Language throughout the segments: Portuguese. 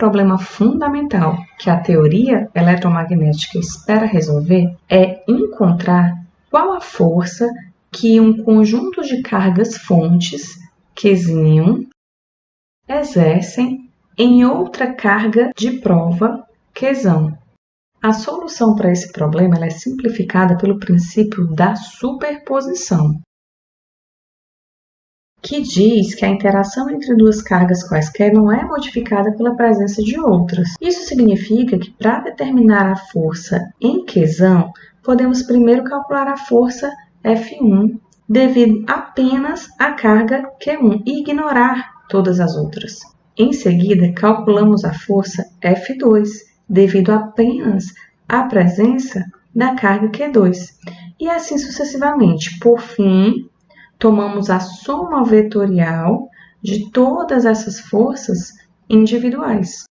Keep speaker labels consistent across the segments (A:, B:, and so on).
A: problema fundamental que a teoria eletromagnética espera resolver é encontrar qual a força que um conjunto de cargas fontes, Q, exercem em outra carga de prova, Q. A solução para esse problema é simplificada pelo princípio da superposição, que diz que a interação entre duas cargas quaisquer não é modificada pela presença de outras. Isso significa que, para determinar a força em Q, podemos primeiro calcular a força F1 devido apenas à carga Q1 e ignorar todas as outras. Em seguida, calculamos a força F2 devido apenas à presença da carga Q2 e assim sucessivamente. Por fim, tomamos a soma vetorial de todas essas forças individuais.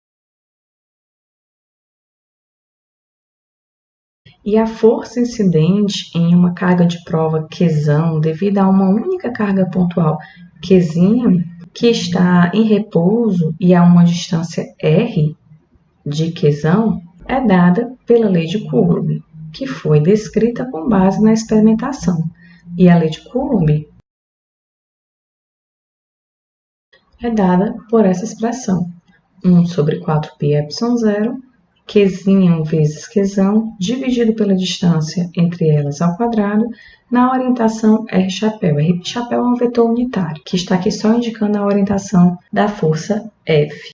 A: E a força incidente em uma carga de prova Q devido a uma única carga pontual Q, que está em repouso e a uma distância R de Q, é dada pela lei de Coulomb, que foi descrita com base na experimentação. E a lei de Coulomb é dada por essa expressão, 1 sobre 4πε0, Q vezes Q, dividido pela distância entre elas ao quadrado, na orientação R'. R' é um vetor unitário, que está aqui só indicando a orientação da força F.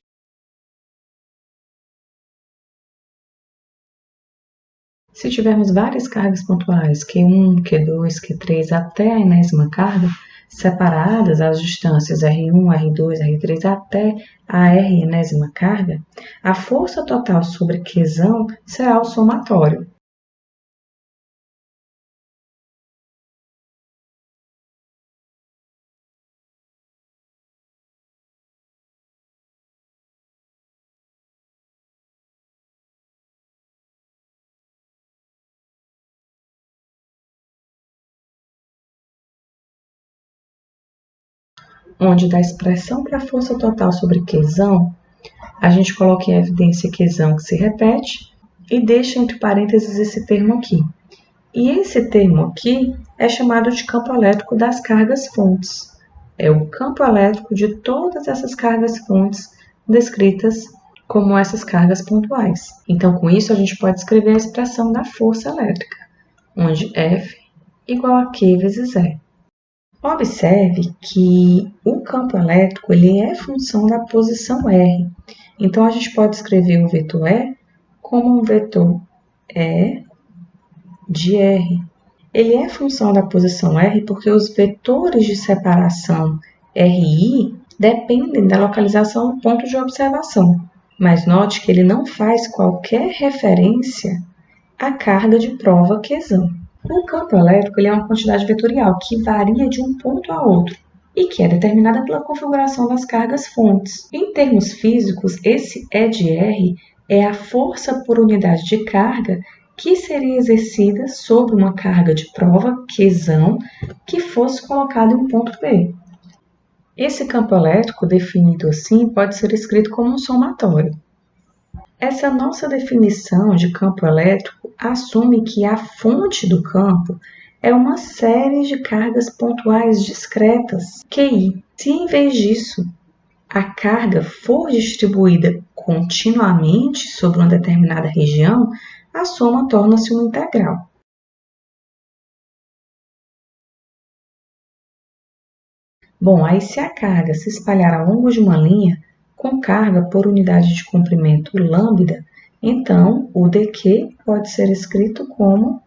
A: Se tivermos várias cargas pontuais, Q1, Q2, Q3, até a enésima carga, separadas as distâncias R1, R2, R3 até a R enésima carga, a força total sobre Q será o somatório. Onde da expressão para a força total sobre Q, a gente coloca em evidência Q que se repete e deixa entre parênteses esse termo aqui. E esse termo aqui é chamado de campo elétrico das cargas fontes. É o campo elétrico de todas essas cargas fontes descritas como essas cargas pontuais. Então, com isso, a gente pode escrever a expressão da força elétrica, onde F igual a Q vezes E. Observe que o campo elétrico ele é função da posição R. Então, a gente pode escrever o vetor E como um vetor E de R. Ele é função da posição R porque os vetores de separação RI dependem da localização do ponto de observação. Mas note que ele não faz qualquer referência à carga de prova Q. O campo elétrico ele é uma quantidade vetorial que varia de um ponto a outro e que é determinada pela configuração das cargas fontes. Em termos físicos, esse E de R é a força por unidade de carga que seria exercida sobre uma carga de prova Q que fosse colocada em um ponto P. Esse campo elétrico, definido assim, pode ser escrito como um somatório. Essa nossa definição de campo elétrico assume que a fonte do campo é uma série de cargas pontuais discretas, QI. Se em vez disso a carga for distribuída continuamente sobre uma determinada região, a soma torna-se uma integral. Bom, aí se a carga se espalhar ao longo de uma linha, com carga por unidade de comprimento lambda, então o dQ pode ser escrito como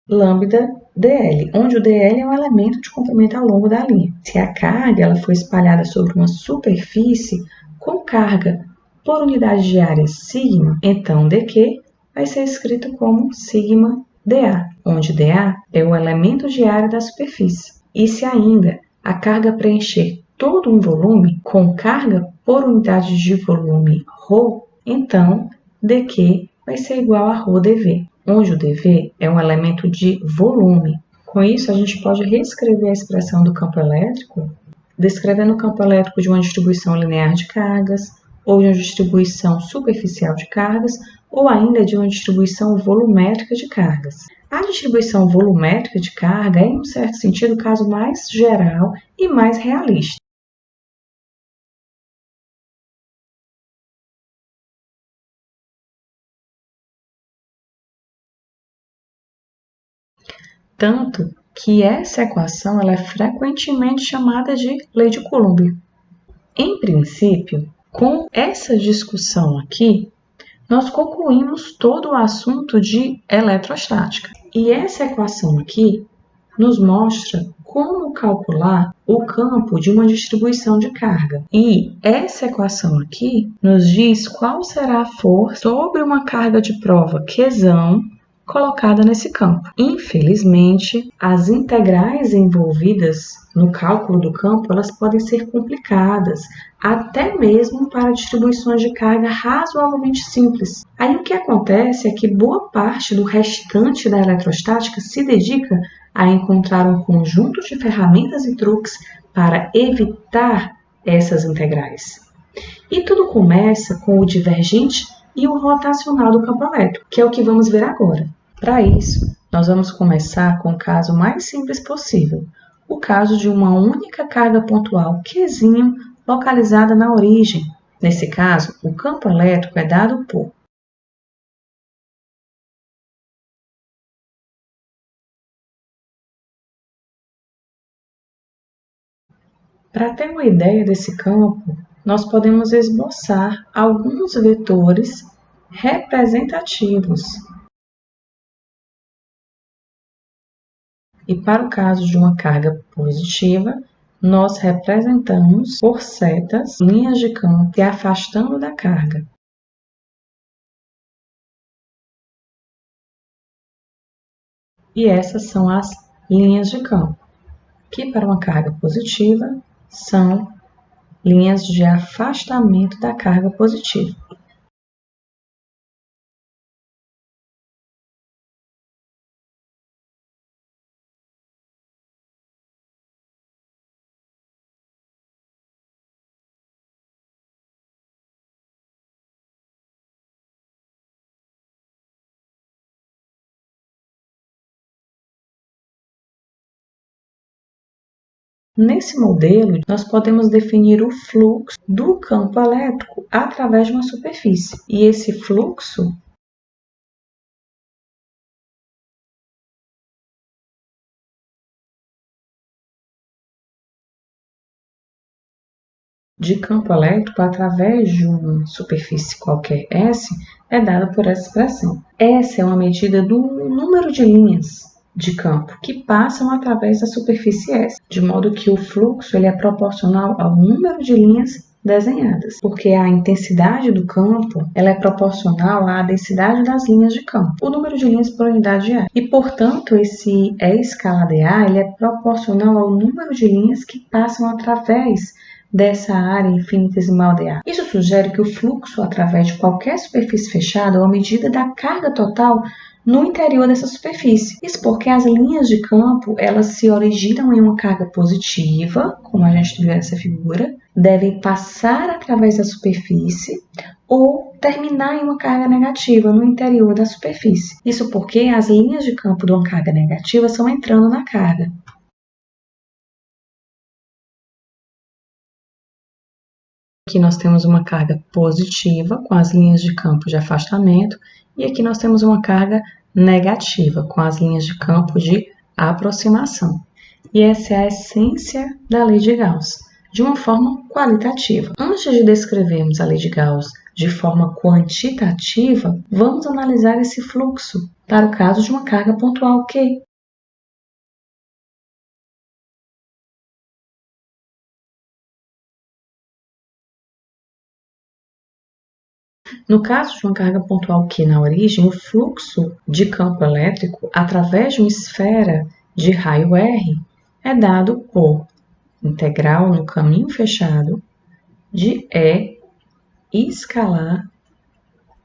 A: lambda dL, onde o dL é um elemento de comprimento ao longo da linha. Se a carga ela for espalhada sobre uma superfície com carga por unidade de área sigma, então dQ vai ser escrito como sigma dA, onde dA é o elemento de área da superfície. E se ainda a carga preencher todo um volume com carga por unidade de volume ρ, então dQ vai ser igual a ρdV, onde o dV é um elemento de volume. Com isso, a gente pode reescrever a expressão do campo elétrico, descrevendo o campo elétrico de uma distribuição linear de cargas, ou de uma distribuição superficial de cargas, ou ainda de uma distribuição volumétrica de cargas. A distribuição volumétrica de carga é, em um certo sentido, o caso mais geral e mais realista. Tanto que essa equação ela é frequentemente chamada de lei de Coulomb. Em princípio, com essa discussão aqui, nós concluímos todo o assunto de eletrostática. E essa equação aqui nos mostra como calcular o campo de uma distribuição de carga. E essa equação aqui nos diz qual será a força sobre uma carga de prova Qzão colocada nesse campo. Infelizmente, as integrais envolvidas no cálculo do campo, elas podem ser complicadas, até mesmo para distribuições de carga razoavelmente simples. Aí o que acontece é que boa parte do restante da eletrostática se dedica a encontrar um conjunto de ferramentas e truques para evitar essas integrais. E tudo começa com o divergente e o rotacional do campo elétrico, que é o que vamos ver agora. Para isso, nós vamos começar com o caso mais simples possível, o caso de uma única carga pontual Qzinho localizada na origem. Nesse caso, o campo elétrico é dado por Para ter uma ideia desse campo, nós podemos esboçar alguns vetores representativos. E para o caso de uma carga positiva, nós representamos por setas linhas de campo se afastando da carga. E essas são as linhas de campo, que para uma carga positiva são linhas de afastamento da carga positiva. Nesse modelo, nós podemos definir o fluxo do campo elétrico através de uma superfície. E esse fluxo de campo elétrico através de uma superfície qualquer S é dado por essa expressão. S é uma medida do número de linhas de campo que passam através da superfície S, de modo que o fluxo ele é proporcional ao número de linhas desenhadas, porque a intensidade do campo ela é proporcional à densidade das linhas de campo, o número de linhas por unidade de área. E, portanto, esse E escala dA ele é proporcional ao número de linhas que passam através dessa área infinitesimal dA. Isso sugere que o fluxo através de qualquer superfície fechada é uma medida da carga total no interior dessa superfície. Isso porque as linhas de campo, elas se originam em uma carga positiva, como a gente viu nessa figura, devem passar através da superfície ou terminar em uma carga negativa no interior da superfície. Isso porque as linhas de campo de uma carga negativa são entrando na carga. Aqui nós temos uma carga positiva com as linhas de campo de afastamento e aqui nós temos uma carga negativa com as linhas de campo de aproximação. E essa é a essência da lei de Gauss, de uma forma qualitativa. Antes de descrevermos a lei de Gauss de forma quantitativa, vamos analisar esse fluxo para o caso de uma carga pontual Q. No caso de uma carga pontual Q na origem, o fluxo de campo elétrico através de uma esfera de raio R é dado por integral no caminho fechado de E escalar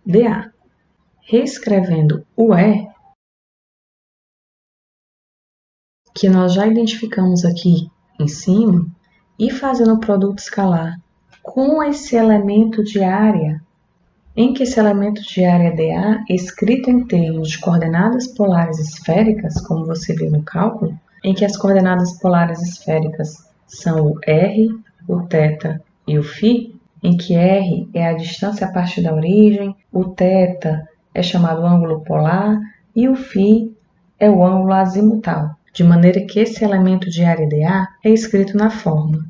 A: dA. Reescrevendo o E, que nós já identificamos aqui em cima, e fazendo o produto escalar com esse elemento de área, em que esse elemento de área dA, escrito em termos de coordenadas polares esféricas, como você viu no cálculo, em que as coordenadas polares esféricas são o r, o θ e o φ, em que r é a distância a partir da origem, o θ é chamado ângulo polar e o φ é o ângulo azimutal, de maneira que esse elemento de área dA é escrito na forma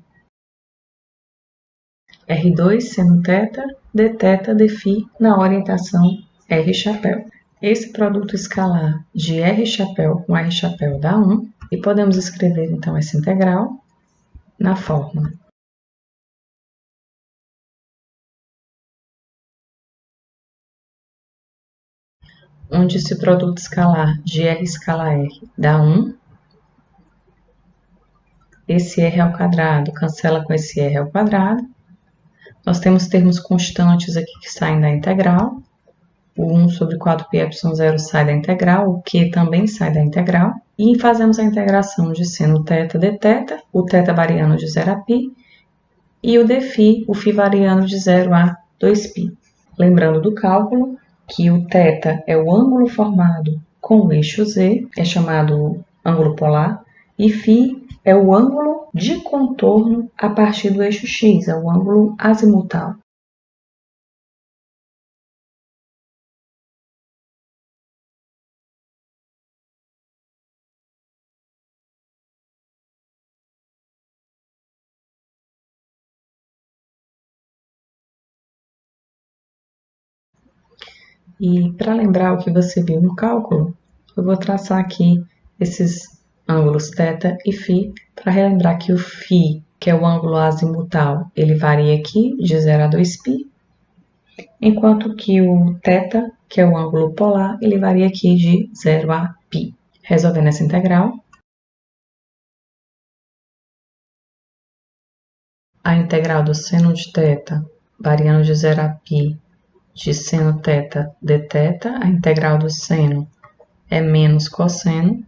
A: R2 seno θ dθ dφ na orientação R chapéu. Esse produto escalar de R chapéu com R chapéu dá 1, e podemos escrever então essa integral na forma onde esse produto escalar de R escalar R dá 1, esse R ao quadrado cancela com esse R ao quadrado, nós temos termos constantes aqui que saem da integral, o 1 sobre 4πε0 sai da integral, o Q também sai da integral, e fazemos a integração de seno θ dθ, o θ variando de 0 a π, e o dφ, o φ variando de 0 a 2π. Lembrando do cálculo que o θ é o ângulo formado com o eixo Z, é chamado ângulo polar, e φ é o ângulo de contorno a partir do eixo X, é o ângulo azimutal. E para lembrar o que você viu no cálculo, eu vou traçar aqui esses ângulos θ e φ para relembrar que o φ, que é o ângulo azimutal, ele varia aqui de 0 a 2π, enquanto que o θ, que é o ângulo polar, ele varia aqui de 0 a π. Resolvendo essa integral, a integral do seno de θ variando de 0 a π de seno θ dθ, a integral do seno é menos cosseno,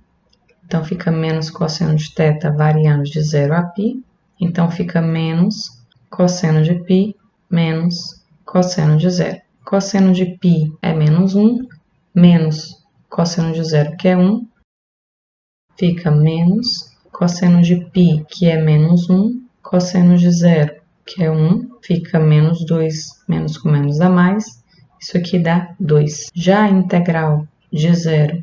A: então fica menos cosseno de θ variando de 0 a π, então fica menos cosseno de π menos cosseno de 0. Cosseno de π é menos 1, menos cosseno de 0, que é 1, fica menos cosseno de π, que é menos 1, cosseno de 0, que é 1, fica menos 2, menos com menos dá mais, isso aqui dá 2. Já a integral de 0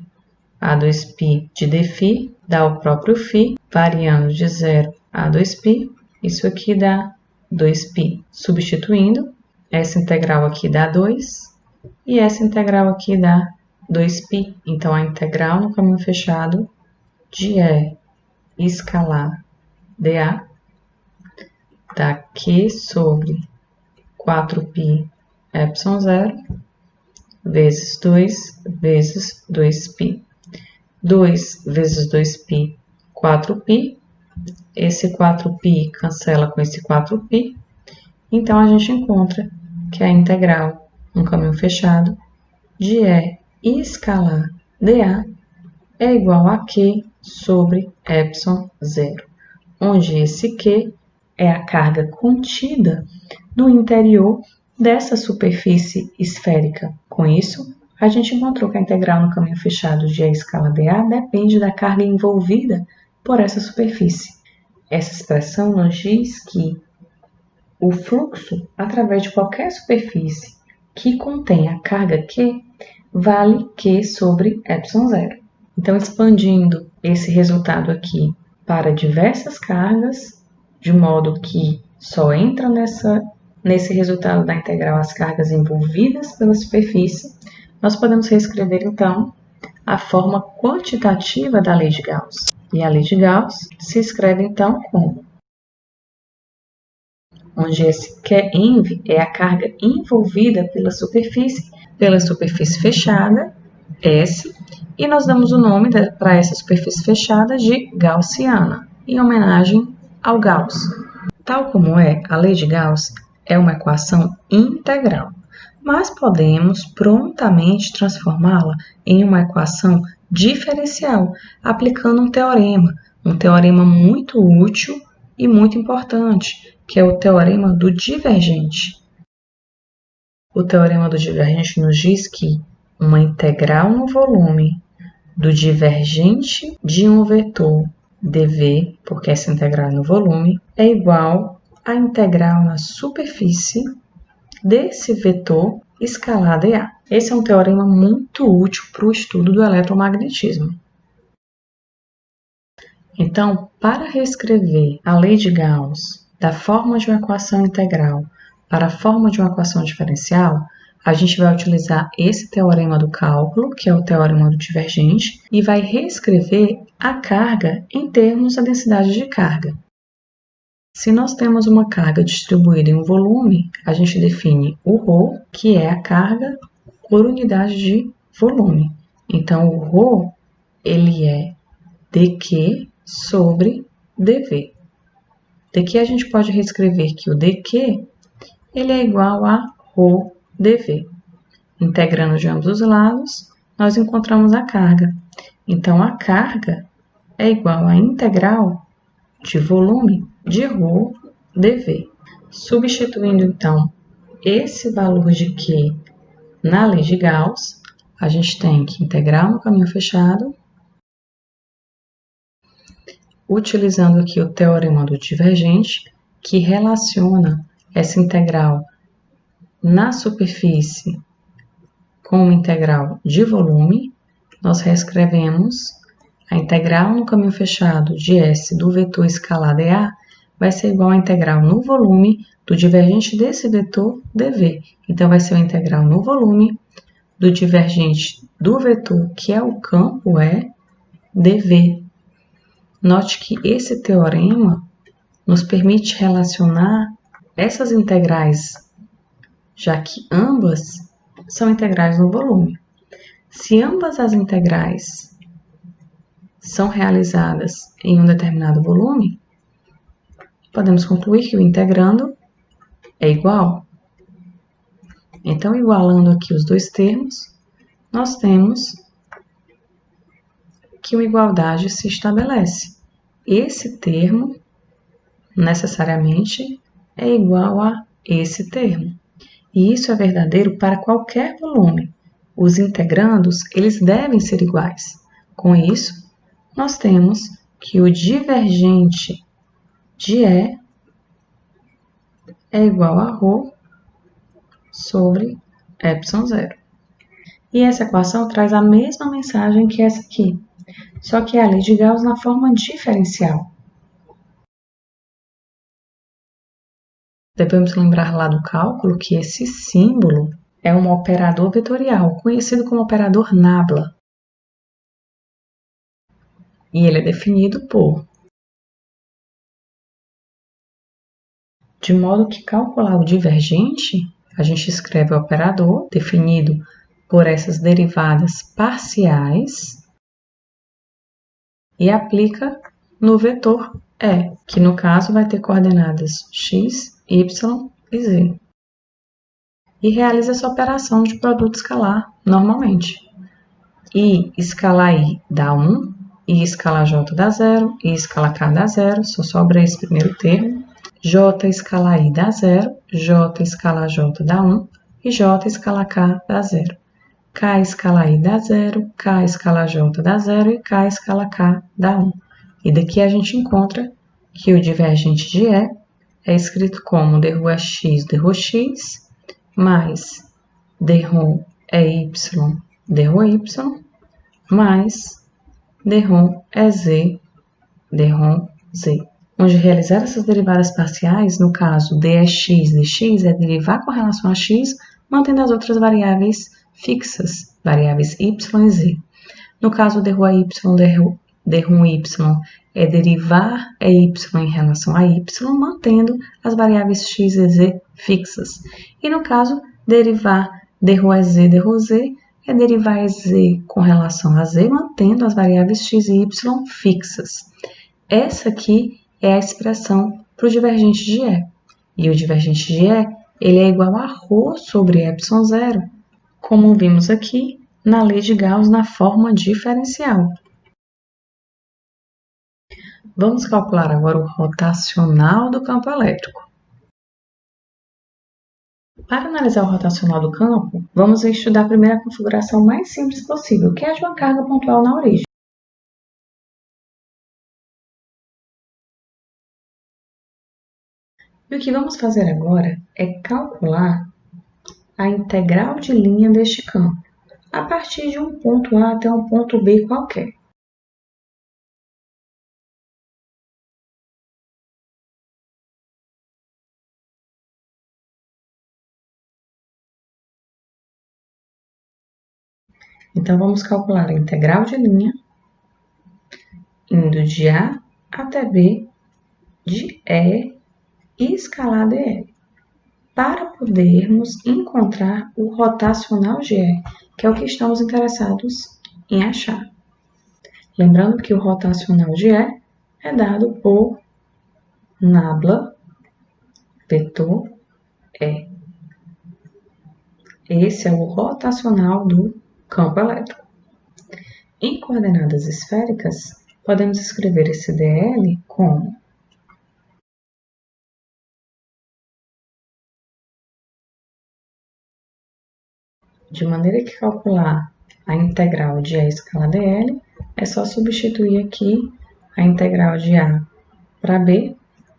A: a 2π de dφ dá o próprio φ, variando de 0 a 2π, isso aqui dá 2π. Substituindo, essa integral aqui dá 2 e essa integral aqui dá 2π. Então, a integral no caminho fechado de E escalar dA dá Q sobre 4π ε0 vezes 2 vezes 2π. 2 vezes 2π, 4π. Esse 4π cancela com esse 4π. Então, a gente encontra que a integral no caminho fechado de E escalar dA é igual a Q sobre ε0, onde esse Q é a carga contida no interior dessa superfície esférica. Com isso, a gente encontrou que a integral no caminho fechado de E escala dA depende da carga envolvida por essa superfície. Essa expressão nos diz que o fluxo através de qualquer superfície que contenha a carga Q vale Q sobre ε0. Então, expandindo esse resultado aqui para diversas cargas, de modo que só entra nesse resultado da integral as cargas envolvidas pela superfície, nós podemos reescrever, então, a forma quantitativa da lei de Gauss. E a lei de Gauss se escreve, então, como onde esse QEnv é a carga envolvida pela superfície fechada, S, e nós damos o nome para essa superfície fechada de gaussiana, em homenagem ao Gauss. Tal como a lei de Gauss é uma equação integral, mas podemos prontamente transformá-la em uma equação diferencial, aplicando um teorema muito útil e muito importante, que é o teorema do divergente. O teorema do divergente nos diz que uma integral no volume do divergente de um vetor dv, porque essa integral é no volume, é igual à integral na superfície desse vetor escalar dA. Esse é um teorema muito útil para o estudo do eletromagnetismo. Então, para reescrever a lei de Gauss da forma de uma equação integral para a forma de uma equação diferencial, a gente vai utilizar esse teorema do cálculo, que é o teorema do divergente, e vai reescrever a carga em termos da densidade de carga. Se nós temos uma carga distribuída em um volume, a gente define o ρ, que é a carga por unidade de volume. Então, o ρ, ele é dq sobre dv. Daqui a gente pode reescrever que o dq ele é igual a ρ dv. Integrando de ambos os lados, nós encontramos a carga. Então, a carga é igual à integral de volume de ρ dv. Substituindo, então, esse valor de Q na lei de Gauss, a gente tem que integrar no caminho fechado, utilizando aqui o teorema do divergente, que relaciona essa integral na superfície com uma integral de volume, nós reescrevemos a integral no caminho fechado de S do vetor escalar dA vai ser igual à integral no volume do divergente desse vetor dV. Então, vai ser a integral no volume do divergente do vetor, que é o campo E, dV. Note que esse teorema nos permite relacionar essas integrais, já que ambas são integrais no volume. Se ambas as integrais são realizadas em um determinado volume, podemos concluir que o integrando é igual. Então, igualando aqui os dois termos, nós temos que uma igualdade se estabelece. Esse termo, necessariamente, é igual a esse termo. E isso é verdadeiro para qualquer volume. Os integrandos, eles devem ser iguais. Com isso, nós temos que o divergente de E é igual a ρ sobre ε0. E essa equação traz a mesma mensagem que essa aqui, só que é a lei de Gauss na forma diferencial. Devemos lembrar lá do cálculo que esse símbolo é um operador vetorial, conhecido como operador nabla. E ele é definido por... De modo que calcular o divergente, a gente escreve o operador definido por essas derivadas parciais e aplica no vetor E, que no caso vai ter coordenadas x, y e z. E realiza essa operação de produto escalar normalmente. I escalar I dá 1, I escalar J dá 0, I escalar K dá 0, só sobra esse primeiro termo. J escalar I dá 0, J escalar J dá 1 e J escalar K dá 0. K escalar I dá 0, K escalar J dá 0 e K escalar K dá 1. E daqui a gente encontra que o divergente de E é escrito como dρ é x, dρ x, mais dρ é y, dρ y, mais dρ é z, dρ z. Onde realizar essas derivadas parciais, no caso dx, dx, é derivar com relação a x, mantendo as outras variáveis fixas, variáveis y e z. No caso dρ y, dρ y é derivar y em relação a y, mantendo as variáveis x e z fixas. E no caso, derivar dρ z, dρ z é derivar z com relação a z, mantendo as variáveis x e y fixas. Essa aqui é a expressão para o divergente de E. E o divergente de E, ele é igual a ρ sobre ε0, como vimos aqui na lei de Gauss na forma diferencial. Vamos calcular agora o rotacional do campo elétrico. Para analisar o rotacional do campo, vamos estudar primeiro a configuração mais simples possível, que é a de uma carga pontual na origem. E o que vamos fazer agora é calcular a integral de linha deste campo, a partir de um ponto A até um ponto B qualquer. Então, vamos calcular a integral de linha, indo de A até B, de E e escalar dl, para podermos encontrar o rotacional de E, que é o que estamos interessados em achar. Lembrando que o rotacional de E é dado por nabla vetor E. Esse é o rotacional do campo elétrico. Em coordenadas esféricas, podemos escrever esse dl como de maneira que calcular a integral de E escala dl é só substituir aqui a integral de A para B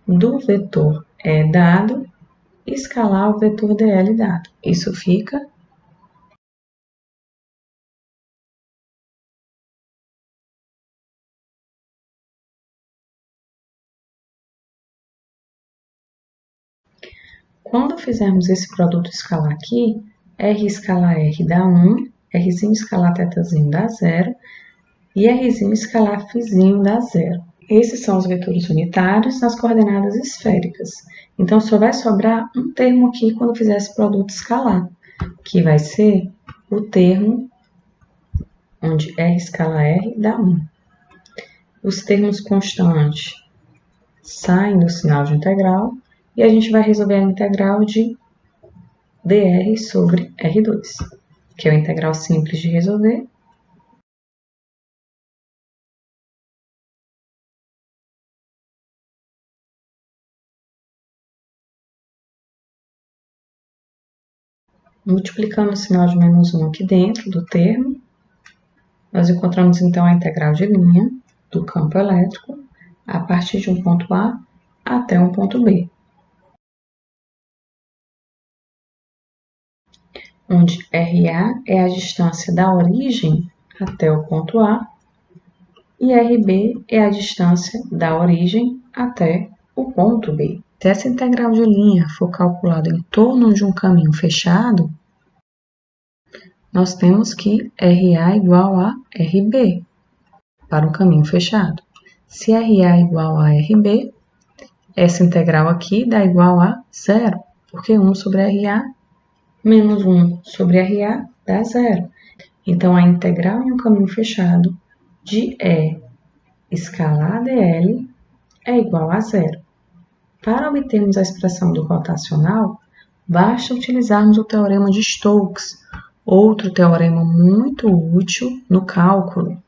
A: do vetor E dado e escalar o vetor dl dado. Isso fica quando fizermos esse produto escalar aqui, R escalar R dá 1, Rzinho escalar θzinho dá 0 e Rzinho escalar φzinho dá 0. Esses são os vetores unitários nas coordenadas esféricas. Então, só vai sobrar um termo aqui quando fizer esse produto escalar, que vai ser o termo onde R escalar R dá 1. Os termos constantes saem do sinal de integral e a gente vai resolver a integral de dr sobre R2, que é o integral simples de resolver. Multiplicando o sinal de menos 1 aqui dentro do termo, nós encontramos então a integral de linha do campo elétrico a partir de um ponto A até um ponto B, onde RA é a distância da origem até o ponto A e RB é a distância da origem até o ponto B. Se essa integral de linha for calculada em torno de um caminho fechado, nós temos que RA igual a RB para um caminho fechado. Se RA igual a RB, essa integral aqui dá igual a 0, porque 1 sobre RA menos 1 sobre RA dá 0. Então, a integral em um caminho fechado de E escalar dl é igual a 0. Para obtermos a expressão do rotacional, basta utilizarmos o teorema de Stokes, outro teorema muito útil no cálculo.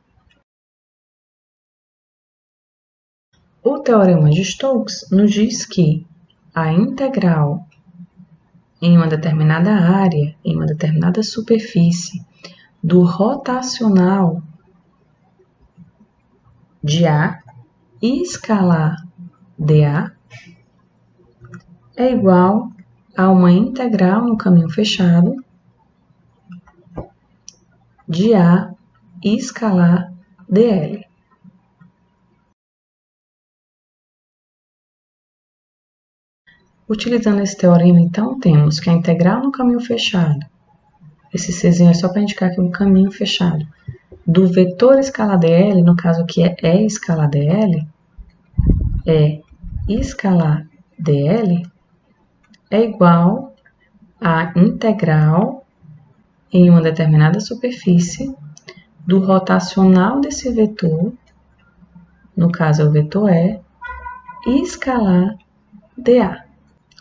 A: O teorema de Stokes nos diz que a integral em uma determinada área, em uma determinada superfície, do rotacional de A e escalar dA é igual a uma integral no caminho fechado de A e escalar dl. Utilizando esse teorema, então, temos que a integral no caminho fechado, esse Czinho é só para indicar que é um caminho fechado, do vetor escalar dl, no caso aqui é E escalar dl, é escalar dl é igual a integral em uma determinada superfície do rotacional desse vetor, no caso é o vetor E, e escalar dA.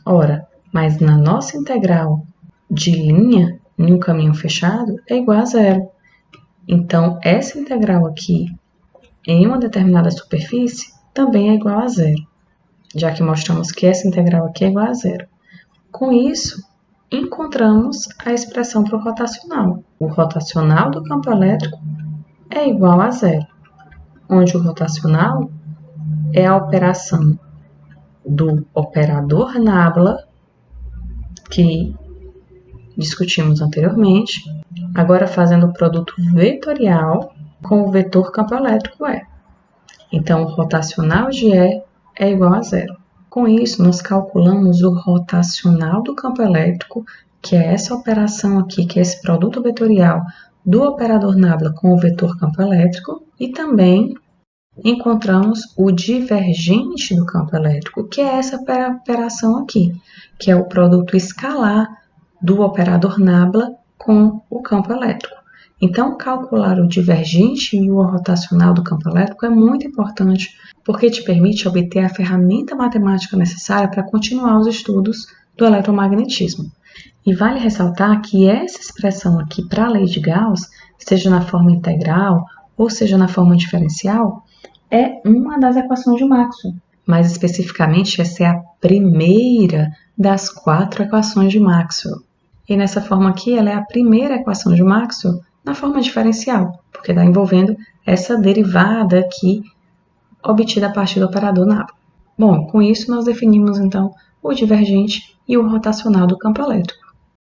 A: Ora, mas na nossa integral de linha em um caminho fechado é igual a 0. Então, essa integral aqui em uma determinada superfície também é igual a 0, já que mostramos que essa integral aqui é igual a 0. Com isso, encontramos a expressão para o rotacional. O rotacional do campo elétrico é igual a zero, onde o rotacional é a operação do operador nabla, que discutimos anteriormente, agora fazendo o produto vetorial com o vetor campo elétrico E. Então, o rotacional de E é igual a zero. Com isso, nós calculamos o rotacional do campo elétrico, que é essa operação aqui, que é esse produto vetorial do operador nabla com o vetor campo elétrico, e também encontramos o divergente do campo elétrico, que é essa operação aqui, que é o produto escalar do operador nabla com o campo elétrico. Então, calcular o divergente e o rotacional do campo elétrico é muito importante, porque te permite obter a ferramenta matemática necessária para continuar os estudos do eletromagnetismo. E vale ressaltar que essa expressão aqui para a lei de Gauss, seja na forma integral ou seja na forma diferencial, é uma das equações de Maxwell. Mais especificamente, essa é a primeira das 4 equações de Maxwell. E nessa forma aqui, ela é a primeira equação de Maxwell na forma diferencial, porque está envolvendo essa derivada aqui obtida a partir do operador nabla. Bom, com isso nós definimos então o divergente e o rotacional do campo elétrico.